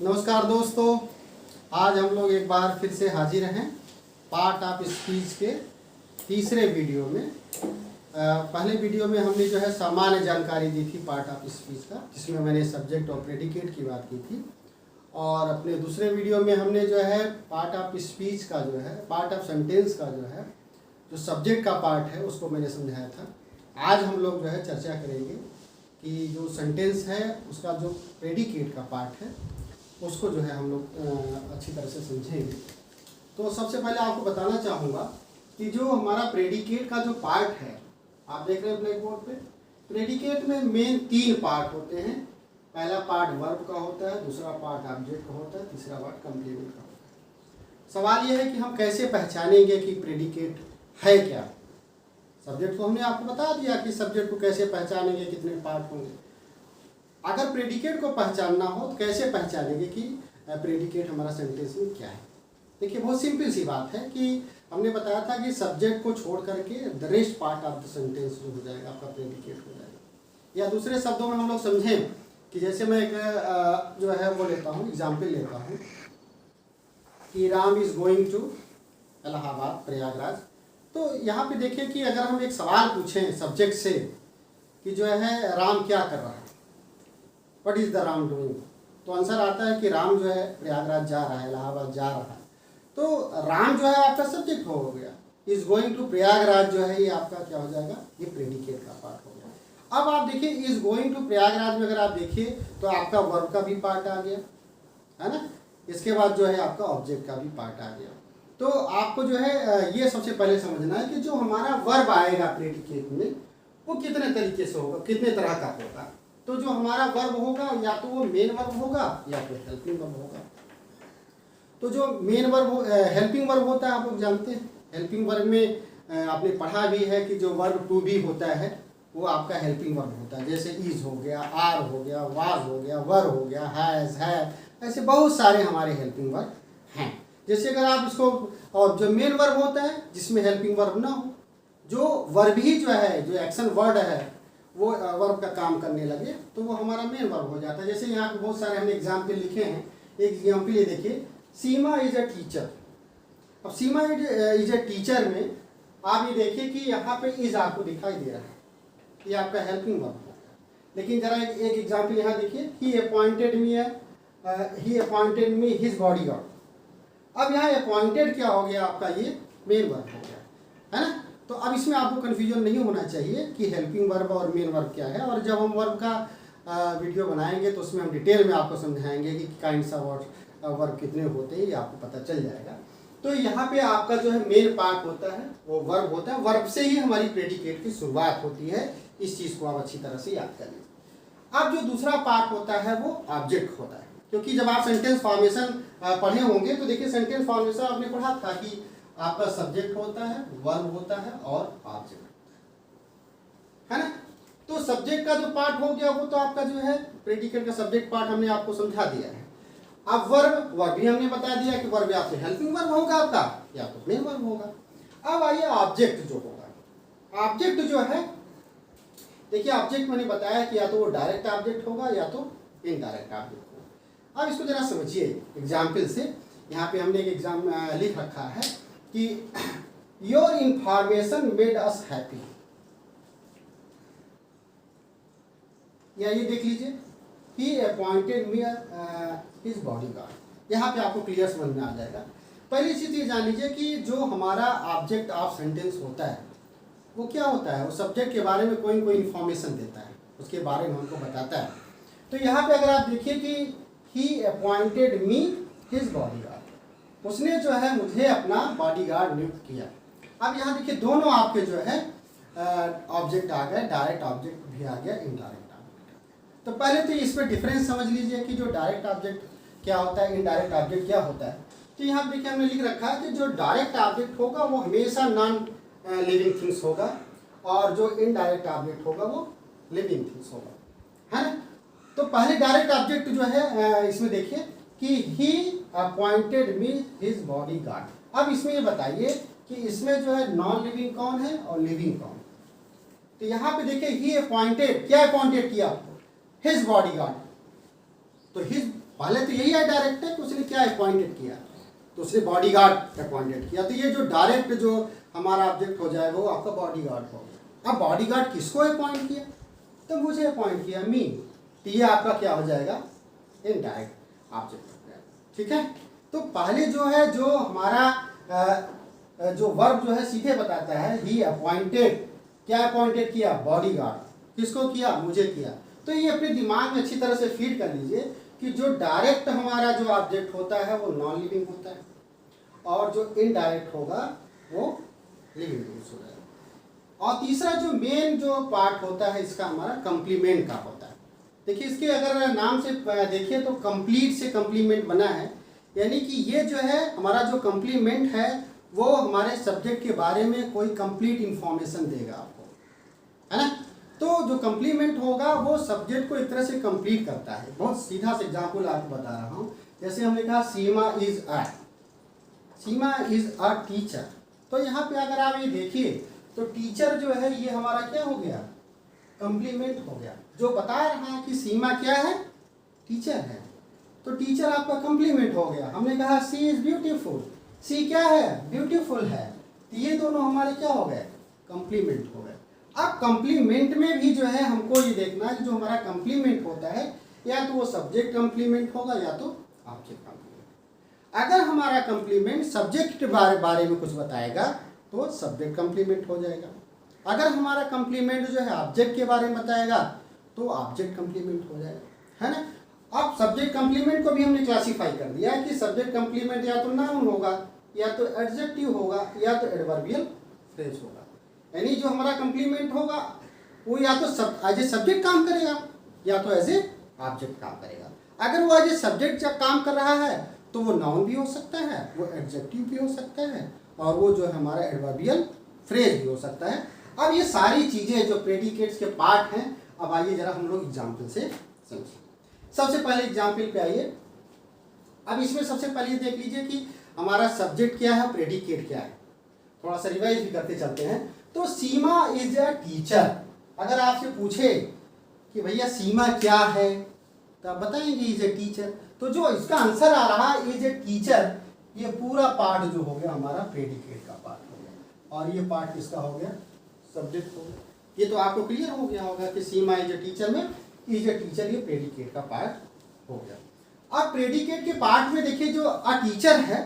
नमस्कार दोस्तों, आज हम लोग एक बार फिर से हाजिर हैं पार्ट ऑफ स्पीच के तीसरे वीडियो में। पहले वीडियो में हमने जो है सामान्य जानकारी दी थी पार्ट ऑफ स्पीच का, जिसमें मैंने सब्जेक्ट और प्रेडिकेट की बात की थी। और अपने दूसरे वीडियो में हमने जो है पार्ट ऑफ स्पीच का जो है, पार्ट ऑफ सेंटेंस का जो है, जो सब्जेक्ट का पार्ट है उसको मैंने समझाया था। आज हम लोग जो है चर्चा करेंगे कि जो सेंटेंस है उसका जो प्रेडिकेट का पार्ट है उसको जो है हम लोग अच्छी तरह से समझेंगे। तो सबसे पहले आपको बताना चाहूँगा कि जो हमारा प्रेडिकेट का जो पार्ट है, आप देख रहे हैं ब्लैक बोर्ड पे, प्रेडिकेट में मेन 3 पार्ट होते हैं। पहला पार्ट वर्ब का होता है, दूसरा पार्ट ऑब्जेक्ट का होता है, तीसरा पार्ट कंप्लीमेंट का होता है। सवाल यह है कि हम कैसे पहचानेंगे कि प्रेडिकेट है क्या। सब्जेक्ट को हमने आपको बता दिया कि सब्जेक्ट को कैसे पहचानेंगे, कितने पार्ट होंगे। अगर प्रेडिकेट को पहचानना हो तो कैसे पहचानेंगे कि प्रेडिकेट हमारा सेंटेंस में क्या है। देखिए, बहुत सिंपल सी बात है कि हमने बताया था कि सब्जेक्ट को छोड़ करके the rest part of the sentence जो हो जाएगा आपका प्रेडिकेट हो जाएगा। या दूसरे शब्दों में हम लोग समझें कि जैसे मैं एक जो है वो लेता हूँ, एग्जाम्पल लेता हूँ कि Ram is going to Allahabad, Prayagraj. तो यहाँ पे देखिए कि अगर हम एक सवाल पूछें सब्जेक्ट से कि जो है राम क्या कर रहा है, what is the Ram doing, तो आंसर आता है कि राम जो है प्रयागराज जा रहा है, इलाहाबाद जा रहा है। तो राम जो है आपका सब्जेक्ट हो गया, इज़ गोइंग टू प्रयागराज जो है ये आपका क्या हो जाएगा, ये प्रेडिकेट का पार्ट हो गया। अब आप देखिए इज़ गोइंग टू प्रयागराज में अगर आप देखिए तो आपका वर्ब का भी पार्ट आ गया है ना। इसके बाद जो है आपका ऑब्जेक्ट का भी पार्ट आ गया। तो आपको जो है ये सबसे पहले समझना है कि जो हमारा वर्ब आएगा प्रेडिकेट में वो कितने तरीके से होगा, कितने तरह का होगा। तो जो हमारा वर्ब होगा या तो वो मेन वर्ब होगा या फिर हेल्पिंग वर्ब होगा। तो जो मेन वर्ब हेल्पिंग वर्ब होता है, आप लोग जानते हैं हेल्पिंग वर्ब में आपने पढ़ा भी है कि जो वर्ब टू बी होता है वो आपका हेल्पिंग वर्ब होता है। जैसे इज हो गया, आर हो गया, वाज हो गया, वर हो गया, हैज है, ऐसे बहुत सारे हमारे हेल्पिंग वर्ब हैं। जैसे अगर आप इसको, और जो मेन वर्ब होता है जिसमें हेल्पिंग वर्ब ना हो, जो वर्ब ही जो है, जो एक्शन वर्ड है वो वर्ब का काम करने लगे तो वो हमारा मेन वर्ब हो जाता है। जैसे यहाँ पे बहुत सारे हमने एग्जाम्पल लिखे हैं। एक एग्जाम्पल ये देखिए, सीमा इज अ टीचर। अब सीमा इज अ टीचर में आप ये देखिए कि यहाँ पे इज आपको दिखाई दे रहा है, ये आपका हेल्पिंग वर्ब होगा। लेकिन जरा एक एग्जाम्पल यहाँ देखिए, ही अपॉइंटेड मी हिज बॉडीगार्ड। अब यहाँ अपॉइंटेड क्या हो गया आपका, ये मेन वर्ब हो गया है ना। तो अब इसमें आपको कन्फ्यूजन नहीं होना चाहिए कि हेल्पिंग वर्ब और मेन वर्ब क्या है। और जब हम वर्ब का वीडियो बनाएंगे तो उसमें हम डिटेल में आपको समझाएंगे कि काइंड्स ऑफ वर्ब कितने होते हैं, ये आपको पता चल जाएगा। तो यहाँ पे आपका जो है मेन पार्ट होता है वो वर्ब होता है। वर्ब से ही हमारी प्रेडिकेट की शुरुआत होती है। इस चीज़ को आप अच्छी तरह से याद कर लीजिए। अब जो दूसरा पार्ट होता है वो ऑब्जेक्ट होता है, क्योंकि जब आप सेंटेंस फॉर्मेशन पढ़े होंगे तो देखिए सेंटेंस फॉर्मेशन आपने पढ़ा था कि आपका सब्जेक्ट होता है, वर्ब होता है और ऑब्जेक्ट है ना। तो सब्जेक्ट का जो पार्ट हो गया वो तो आपका जो है प्रेडिकेट का सब्जेक्ट पार्ट हमने आपको समझा दिया है। अब वर्ब भी हमने बता दिया कि वर्ब या तो हेल्पिंग वर्ब होगा आपका या तो मेन वर्ब होगा। अब आइए ऑब्जेक्ट जो होगा। ऑब्जेक्ट जो है, देखिए ऑब्जेक्ट मैंने बताया कि या तो वो डायरेक्ट ऑब्जेक्ट होगा या तो इनडायरेक्ट ऑब्जेक्ट होगा। अब इसको जरा समझिए एग्जाम्पल से। यहाँ पे हमने एक एग्जाम लिख रखा है कि your information made us happy, या ये देख लीजिए, ही अपॉइंटेड मी हिज बॉडीगार्ड। यहाँ पे आपको क्लियर समझ में आ जाएगा। पहली चीज ये जान लीजिए कि जो हमारा ऑब्जेक्ट ऑफ सेंटेंस होता है वो क्या होता है, वो सब्जेक्ट के बारे में कोई ना कोई इंफॉर्मेशन देता है, उसके बारे में हमको बताता है। तो यहाँ पे अगर आप देखिए कि ही अपॉइंटेड मी हिज बॉडीगार्ड, उसने जो है मुझे अपना बॉडीगार्ड नियुक्त किया। अब यहाँ देखिए दोनों आपके जो है ऑब्जेक्ट आ गए, डायरेक्ट ऑब्जेक्ट भी आ गया, इनडायरेक्ट ऑब्जेक्ट। तो पहले तो इस पर डिफरेंस समझ लीजिए कि जो डायरेक्ट ऑब्जेक्ट क्या होता है, इनडायरेक्ट ऑब्जेक्ट क्या होता है। तो यहाँ देखिए हमने लिख रखा है कि जो डायरेक्ट ऑब्जेक्ट होगा वो हमेशा नॉन लिविंग थिंग्स होगा और जो इनडायरेक्ट ऑब्जेक्ट होगा वो लिविंग थिंग्स होगा, है ना। तो पहले डायरेक्ट ऑब्जेक्ट जो है इसमें देखिए कि ही अपॉइंटेड मी हिज बॉडीगार्ड। अब इसमें ये बताइए कि इसमें जो है नॉन लिविंग कौन है और लिविंग कौन है। तो यहाँ पे देखिए ही अपॉइंटेड, क्या अपॉइंटेड किया, हिज बॉडीगार्ड। तो हिज पहले तो यही है डायरेक्ट है कि उसने क्या अपॉइंटेड किया, तो उसने बॉडीगार्ड अपॉइंटेड किया। तो ये जो डायरेक्ट जो हमारा ऑब्जेक्ट हो जाएगा वो आपका बॉडीगार्ड हो गया। अब बॉडीगार्ड किसको अपॉइंट किया, तो मुझे अपॉइंट किया, मी। तो ये आपका क्या हो जाएगा, इनडायरेक्ट ऑब्जेक्ट हो गया। ठीक है, तो पहले जो है जो हमारा जो वर्ब जो है सीधे बताता है ही अपॉइंटेड, क्या अपॉइंटेड किया, बॉडीगार्ड। किसको किया, मुझे किया। तो ये अपने दिमाग में अच्छी तरह से फीड कर लीजिए कि जो डायरेक्ट हमारा जो ऑब्जेक्ट होता है वो नॉन लिविंग होता है, और जो इनडायरेक्ट होगा वो लिविंग हो जाएगा। और तीसरा जो मेन जो पार्ट होता है इसका हमारा कंप्लीमेंट का होता है। देखिए इसके अगर नाम से देखिए तो कंप्लीट से कंप्लीमेंट बना है, यानी कि ये जो है हमारा जो कंप्लीमेंट है वो हमारे सब्जेक्ट के बारे में कोई कंप्लीट इंफॉर्मेशन देगा आपको, है ना। तो जो कंप्लीमेंट होगा वो सब्जेक्ट को एक तरह से कंप्लीट करता है। बहुत सीधा सा एग्जाम्पल आपको बता रहा हूँ। जैसे हमने कहा सीमा इज अ टीचर, तो यहाँ पे अगर आप ये देखिए तो टीचर जो है ये हमारा क्या हो गया, कंप्लीमेंट हो गया, जो बता रहा है कि सीमा क्या है, टीचर है। तो टीचर आपका कंप्लीमेंट हो गया। हमने कहा सी इज ब्यूटीफुल, सी क्या है, ब्यूटीफुल है। तो ये दोनों हमारे क्या हो गए, कंप्लीमेंट हो गए। अब कंप्लीमेंट में भी जो है हमको ये देखना है कि जो हमारा कंप्लीमेंट होता है या तो वो सब्जेक्ट कंप्लीमेंट होगा या तो ऑब्जेक्ट कंप्लीमेंट। अगर हमारा कंप्लीमेंट सब्जेक्ट के बारे में कुछ बताएगा तो सब्जेक्ट कंप्लीमेंट हो जाएगा। अगर हमारा कंप्लीमेंट जो है ऑब्जेक्ट के बारे में बताएगा तो ऑब्जेक्ट कंप्लीमेंट हो जाएगा, है ना। अब सब्जेक्ट कंप्लीमेंट को भी हमने क्लासीफाई कर दिया कि सब्जेक्ट कंप्लीमेंट या तो नाउन होगा, या तो एडजेक्टिव होगा, या तो एडवर्बियल फ्रेज होगा। यानी जो हमारा कंप्लीमेंट होगा वो या तो एज ए सब्जेक्ट काम करेगा या तो एज ए ऑब्जेक्ट काम करेगा। अगर वो एज ए सब्जेक्ट जब काम कर रहा है तो वो नाउन भी हो सकता है, वो एडजेक्टिव भी हो सकता है, और वो जो है हमारा एडवर्बियल फ्रेज भी हो सकता है। अब ये सारी चीज़ें जो प्रेडिकेट्स के पार्ट हैं, अब आइए जरा हम लोग एग्जाम्पल से समझें। सबसे पहले एग्जाम्पल पे आइए। अब इसमें सबसे पहले देख लीजिए कि हमारा सब्जेक्ट क्या है, प्रेडिकेट क्या है। थोड़ा सा रिवाइज भी करते चलते हैं। तो सीमा इज अ टीचर। अगर आपसे पूछे कि भैया सीमा क्या है तो आप बताएंगे इज ए टीचर। तो जो इसका आंसर आ रहा है इज ए टीचर, ये पूरा पार्ट जो हो गया हमारा प्रेडिकेट का पार्ट हो गया, और ये पार्ट किसका हो गया, सब्जेक्ट हो गया। ये तो आपको क्लियर हो गया होगा कि सीमा इज ए टीचर में इज ए टीचर ये प्रेडिकेट का पार्ट हो गया। अब प्रेडिकेट के पार्ट में देखिए जो अ टीचर है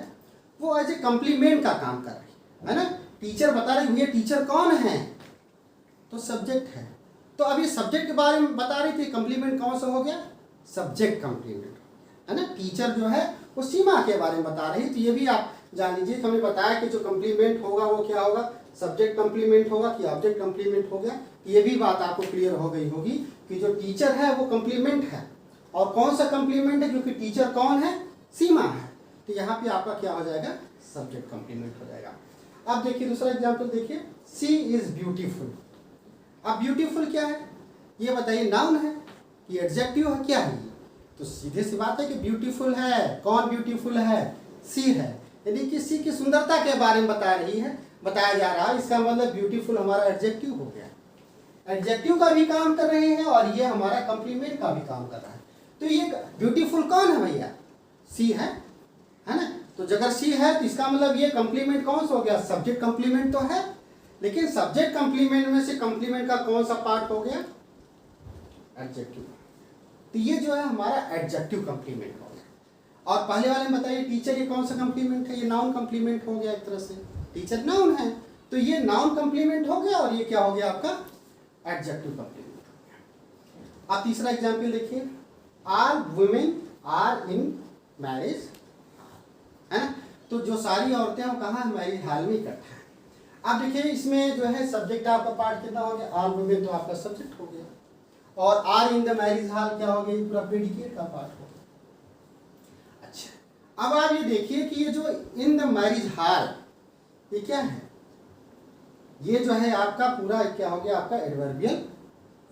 वो एज ए कंप्लीमेंट का काम कर रही है ना। टीचर बता रही भैया टीचर कौन है, तो सब्जेक्ट है। तो अब ये सब्जेक्ट के बारे में बता रही थी, कंप्लीमेंट कौन सा हो गया, सब्जेक्ट कंप्लीमेंट, है ना। टीचर जो है वो सीमा के बारे में बता रही। तो ये भी आप जान लीजिए कि हमने बताया कि जो कंप्लीमेंट होगा वो क्या होगा, सब्जेक्ट कंप्लीमेंट होगा कि ऑब्जेक्ट कंप्लीमेंट हो गया। ये भी बात आपको क्लियर हो गई होगी कि जो टीचर है वो कंप्लीमेंट है, और कौन सा कंप्लीमेंट है, क्योंकि टीचर कौन है, सीमा है। तो यहाँ पे आपका क्या हो जाएगा, सब्जेक्ट कंप्लीमेंट हो जाएगा। अब देखिए दूसरा एग्जाम्पल देखिए, सी इज ब्यूटीफुल। अब ब्यूटीफुल क्या है ये बताइए, नाउन है कि एडजेक्टिव है, क्या है ये। तो सीधे सी बात है कि ब्यूटीफुल है। कौन ब्यूटीफुल है, सी है, यानी कि सी की सुंदरता के बारे में बता रही है, बताया जा रहा है। इसका मतलब ब्यूटीफुल हमारा एडजेक्टिव हो गया, एडजेक्टिव का भी काम कर रहे हैं और ये हमारा कंप्लीमेंट का भी काम कर रहा है। तो ये ब्यूटीफुल कौन है भैया, सी है ना। तो अगर सी है तो इसका मतलब ये कंप्लीमेंट कौन सा हो गया, सब्जेक्ट कंप्लीमेंट तो है, लेकिन सब्जेक्ट कंप्लीमेंट में से कंप्लीमेंट का कौन सा पार्ट हो गया, एडजेक्टिव। तो ये जो है हमारा एडजेक्टिव कंप्लीमेंट हो गया। और पहले वाले में बताइए टीचर, ये कौन सा कंप्लीमेंट है, ये नाउन कंप्लीमेंट हो गया एक तरह से, टीचर नाउन है तो ये नाउन कंप्लीमेंट हो गया, और ये क्या हो गया आपका एडजेक्टिव कंप्लीमेंट हो गया। अब तीसरा एग्जाम्पल देखिए, are women are in marriage, है ना। तो जो सारी औरतें हैं वो कहाँ है, मैरिज हाल में इकट्ठा है। अब देखिए इसमें जो है सब्जेक्ट आपका पार्ट कितना हो गया, आर वुमेन तो आपका सब्जेक्ट हो गया, और are in the marriage hall क्या हो गया, ये पूरा प्रेडिकेट का पार्ट हो गया। अच्छा अब आप ये देखिए कि ये जो इन द मैरिज हाल ये क्या है, ये जो है आपका पूरा क्या हो गया, आपका एडवर्बियल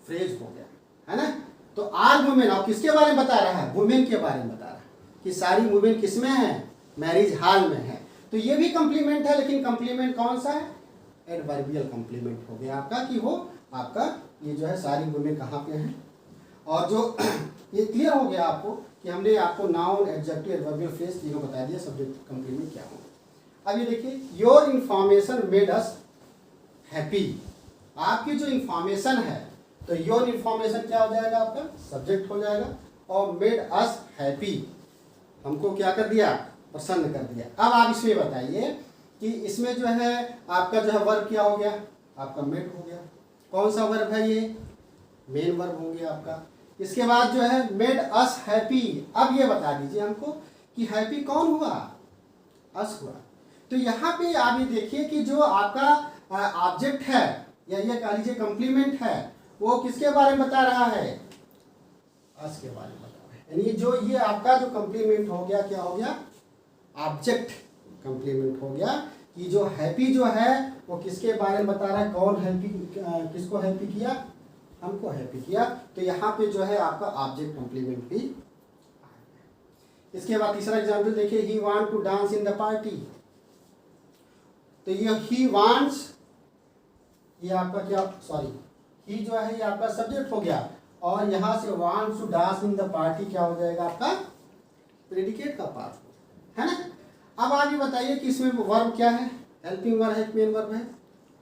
फ्रेज हो गया, है ना। तो आर वुमेन, और किसके बारे में बता रहा है, वुमेन के बारे में बता रहा है कि सारी वुमेन किसमें है, मैरिज हाल में है। तो ये भी कंप्लीमेंट है, लेकिन कंप्लीमेंट कौन सा है, एडवर्बियल कंप्लीमेंट हो गया आपका, कि वो आपका ये जो है सारी वुमेन कहाँ पे हैं, और जो ये क्लियर हो गया आपको कि हमने आपको नाउन, एडजेक्टिव, एडवर्बियल फ्रेज तीनों बता दिया, सब्जेक्ट कंप्लीमेंट क्या होगा। अब ये देखिए, your information made us happy. आपकी जो इंफॉर्मेशन है, तो योर इंफॉर्मेशन क्या हो जाएगा आपका, सब्जेक्ट हो जाएगा, और मेड अस हैप्पी, हमको क्या कर दिया, प्रसन्न कर दिया। अब आप इसमें बताइए कि इसमें जो है आपका जो है वर्ब क्या हो गया, आपका मेड हो गया। कौन सा वर्ब है ये, मेन वर्ब हो गया आपका। इसके बाद जो है मेड अस हैप्पी। अब ये बता दीजिए हमको कि हैप्पी कौन हुआ, अस हुआ। तो यहाँ पे आप ये देखिए कि जो आपका ऑब्जेक्ट है या ये कह लीजिए कंप्लीमेंट है, वो किसके बारे में बता रहा है, अस के बारे में बता रहा है। यानी जो ये आपका जो कंप्लीमेंट हो गया, क्या हो गया, ऑब्जेक्ट कंप्लीमेंट हो गया कि जो हैप्पी जो है वो किसके बारे में बता रहा है, कौन हैप्पी, किसको हैप्पी किया, हमको हैप्पी किया। तो यहाँ पे जो है आपका ऑब्जेक्ट कंप्लीमेंट भी। इसके बाद तीसरा एग्जांपल देखिए, he want to dance in the party. तो ये ही वांट्स, ये आपका क्या, सॉरी, ही जो है ये आपका सब्जेक्ट हो गया, और यहाँ से wants to dance in the party क्या हो जाएगा आपका, प्रेडिकेट का पार्ट है ना। अब आप ये बताइए कि इसमें वर्ब क्या है, हेल्पिंग वर्ब है, मेन वर्ब है,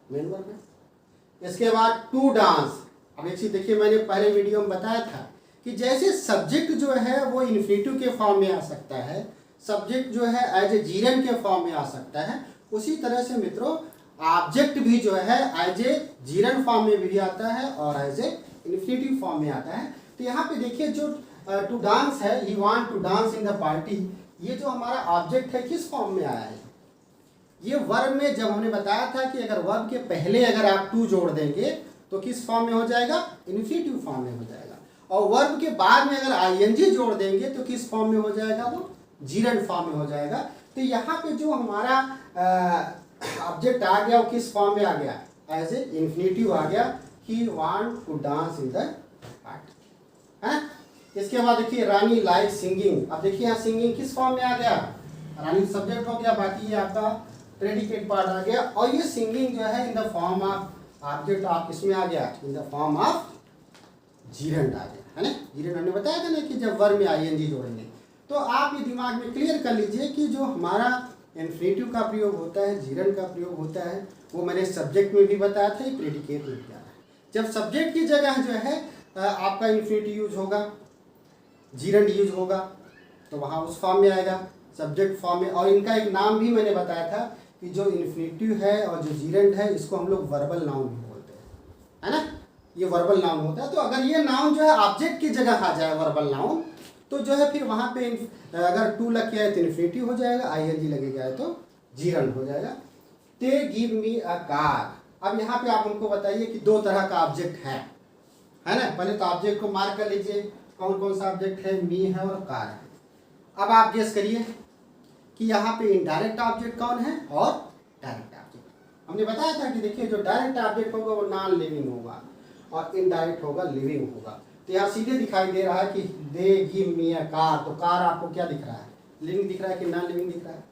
मेन वर्ब है। इसके बाद टू डांस। अब एक चीज देखिए, मैंने पहले वीडियो में बताया था कि जैसे सब्जेक्ट जो है वो इन्फिनेटिव के फॉर्म में आ सकता है, सब्जेक्ट जो है एज ए जीरन के फॉर्म में आ सकता है, उसी तरह से मित्रों ऑब्जेक्ट भी जो है एज ए जीरन फॉर्म में भी आता है और एज ए इन्फिनेटिव फॉर्म में आता है। तो यहाँ पे देखिए जो टू डांस है, he want to dance in the party, ये जो हमारा ऑब्जेक्ट है किस फॉर्म में आया है, ये वर्ब में, जब हमने बताया था कि अगर वर्ब के पहले अगर आप टू जोड़ देंगे तो किस फॉर्म में हो जाएगा, इन्फिनेटिव फॉर्म में हो जाएगा, और वर्ब के बाद में अगर आईएनजी जोड़ देंगे तो किस फॉर्म में हो जाएगा, वो जीरन फॉर्म में हो जाएगा। तो यहाँ पे जो हमारा ऑब्जेक्ट आ गया वो किस फॉर्म में आ गया, एज ए इन्फिनेटिव आ गया, ही want to dance in the पार्टी, है। इसके बाद देखिए रानी लाइक सिंगिंग। अब देखिए यहाँ सिंगिंग किस फॉर्म में आ गया, रानी सब्जेक्ट हो गया, बाकी ये आपका प्रेडिकेट पार्ट आ गया, और ये सिंगिंग जो है in the form of object आप इसमें आ गया, in the form of gerund आ गया, है ना। जीरंड हमने बताया था ना कि जब वर्ब में आईएनजी जोड़ेंगे, तो आप ये दिमाग में क्लियर कर लीजिए कि जो हमारा इन्फिनेटिव का प्रयोग होता है, जीरंड का प्रयोग होता है, वो मैंने सब्जेक्ट में भी बताया था, प्रेडिकेट में भी आया है। जब सब्जेक्ट की जगह जो है आपका इन्फिनेटिव यूज होगा, जीरंड यूज होगा, तो वहाँ उस फॉर्म में आएगा, सब्जेक्ट फॉर्म में। और इनका एक नाम भी मैंने बताया था कि जो इन्फिनेटिव है और जो जीरंड है, इसको हम लोग वर्बल नाउन भी बोलते हैं, है ना, ये वर्बल नाउन होता है। तो अगर ये नाउन जो है ऑब्जेक्ट की जगह आ जाए, वर्बल नाउन, तो जो है फिर वहाँ पे अगर टू लग के आए तो इन्फिनेटिव हो जाएगा, आईएनजी लगेगा है तो जीरंड हो जाएगा। They give me a car. अब यहाँ पे आप हमको बताइए कि दो तरह का ऑब्जेक्ट है ना। पहले तो ऑब्जेक्ट को मार्क कर लीजिए, कौन कौन सा ऑब्जेक्ट है, मी है और कार है। अब आप गेस करिए कि यहाँ पे इनडायरेक्ट ऑब्जेक्ट कौन है और डायरेक्ट ऑब्जेक्ट। हमने बताया था कि देखिए जो डायरेक्ट ऑब्जेक्ट होगा वो नॉन लिविंग होगा और इनडायरेक्ट होगा लिविंग होगा। तो यहाँ सीधे दिखाई दे रहा है कि they give me a car, तो कार आपको क्या दिख रहा है, लिविंग दिख रहा है कि नॉन लिविंग दिख रहा है,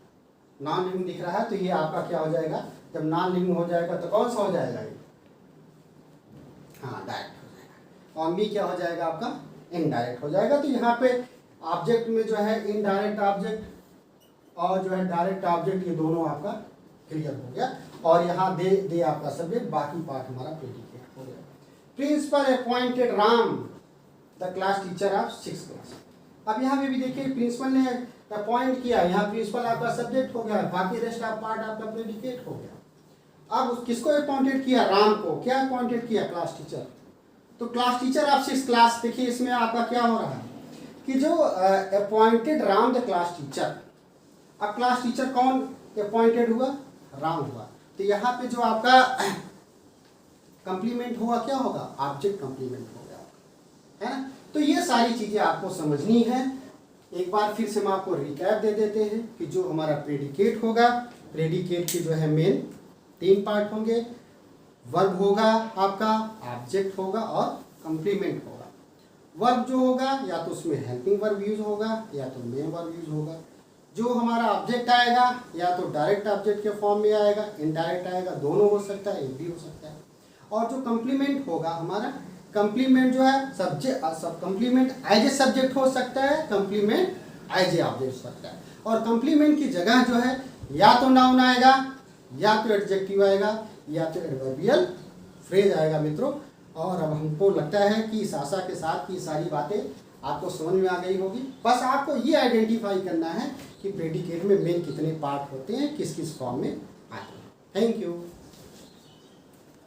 नॉन लिविंग दिख रहा है। तो ये आपका क्या हो जाएगा, जब नॉन लिविंग हो जाएगा तो कौन सा हो जाएगा ये, हाँ डायरेक्ट हो जाएगा, और मी क्या हो जाएगा आपका, इनडायरेक्ट हो जाएगा। तो यहाँ पे ऑब्जेक्ट में जो है इनडायरेक्ट ऑब्जेक्ट और जो है डायरेक्ट ऑब्जेक्ट, ये दोनों आपका क्लियर हो गया। और यहाँ दे आपका सब्जेक्ट, बाकी पार्ट हमारा प्रेडिकेट हो गया। Principal appointed Ram the class teacher of 6th class. अब यहाँ पे भी देखिए प्रिंसिपल ने अपॉइंट किया, यहाँ प्रिंसिपल आपका सब्जेक्ट हो गया, बाकी रेस्ट ऑफ पार्ट आपका प्रेडिकेट हो गया। अब किसको अपॉइंटेड किया, राम को। क्या अपॉइंटेड किया, क्लास टीचर। तो class teacher of 6th class, देखिए इसमें आपका क्या हो रहा है कि जो appointed Ram the class teacher. अब क्लास टीचर कौन अपॉइंटेड हुआ, राम हुआ। तो यहाँ पे जो आपका कंप्लीमेंट होगा क्या होगा, ऑब्जेक्ट कंप्लीमेंट हो गया, है ना। तो ये सारी चीजें आपको समझनी है। एक बार फिर से हम आपको रिकैप दे देते हैं कि जो हमारा प्रेडिकेट होगा, प्रेडिकेट के जो है मेन 3 पार्ट होंगे, वर्ब होगा आपका, ऑब्जेक्ट होगा और कंप्लीमेंट होगा। वर्ब जो होगा या तो उसमें हेल्पिंग वर्ब यूज होगा या तो मेन वर्ब यूज होगा। जो हमारा ऑब्जेक्ट आएगा या तो डायरेक्ट ऑब्जेक्ट के फॉर्म में आएगा, इनडायरेक्ट आएगा, दोनों हो सकता है, एक भी हो सकता है। और जो कंप्लीमेंट होगा हमारा, कंप्लीमेंट जो है सब कंप्लीमेंट एज ए सब्जेक्ट हो सकता है, कंप्लीमेंट एज ए ऑब्जेक्ट हो सकता है। और कंप्लीमेंट की जगह जो है या तो नाउन आएगा, या तो एडजेक्टिव आएगा, या तो एडवर्बियल फ्रेज आएगा मित्रों। और अब हमको लगता है कि इस आशा के साथ की सारी बातें आपको समझ में आ गई होगी। बस आपको ये आइडेंटिफाई करना है कि प्रेडिकेट में मेन कितने पार्ट होते हैं, किस किस फॉर्म में आते हैं। Thank you.